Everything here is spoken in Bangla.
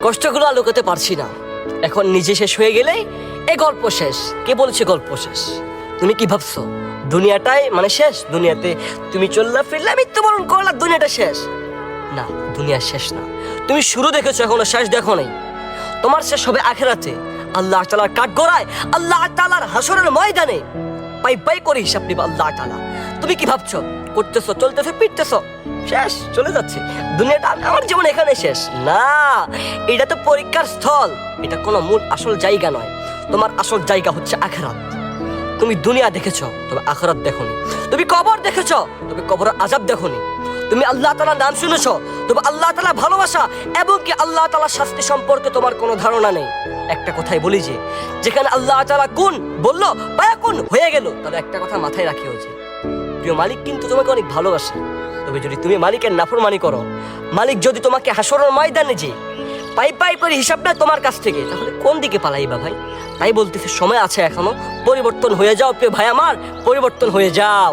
কষ্টগুলো আর লুকাতে পারছি না। এখন নিজে শেষ হয়ে গেলেই এ গল্প শেষ। কে বলছে গল্প শেষ? তুমি কি ভাবছো দুনিয়াটাই মানে শেষ? দুনিয়াতে তুমি চললা ফিরলা মৃত্যুবরণ করলা, দুনিয়াটা শেষ? না, দুনিয়া শেষ না। তুমি শুরু দেখেছো, এখনো শেষ দেখো নাই। তোমার শেষ হবে আখেরাতে, আল্লাহ তাআলার কাঠগড়ায়, আল্লাহ তাআলার হাসরের ময়দানে পাই পাই করে হিসাব নিবা আল্লাহ তাআলা। তুমি কি ভাবছো করতেছো, চলতেছো, পিটতেছো, শেষ চলে যাচ্ছে দুনিয়াটা, আমার জীবন এখানে শেষ? না, এটা তো পরীক্ষার স্থল, এটা কোনো মূল আসল জায়গা নয়। তোমার আসল জায়গা হচ্ছে আখেরাত। তুমি দুনিয়া দেখেছো, তবে আখেরাত দেখোনি। তুমি কবর দেখেছো, তবে কবরের আযাব দেখোনি। তুমি আল্লাহ তাআলার নাম শুনেছো, তবে আল্লাহ তাআলার ভালোবাসা এবং কি আল্লাহ তাআলার শাস্তি সম্পর্কে তোমার কোনো ধারণা নেই। একটা কথাই বলি যে যেখানে আল্লাহ তাআলা কুন বললো ফায়াকুন হয়ে গেল, তাহলে একটা কথা মাথায় রাখিও যে প্রিয় মালিক কিন্তু তোমাকে অনেক ভালোবাসে। তবে যদি তুমি মালিকের নাফরমানি করো, মালিক যদি তোমাকে হাসরের ময়দানে যে পাই পাই করে হিসাব নেয় তোমার কাছ থেকে, তাহলে কোন দিকে পালাইবা ভাই? তাই বলতেছে সময় আছে এখনো, পরিবর্তন হয়ে যাও প্রিয় ভাই আমার, পরিবর্তন হয়ে যাও।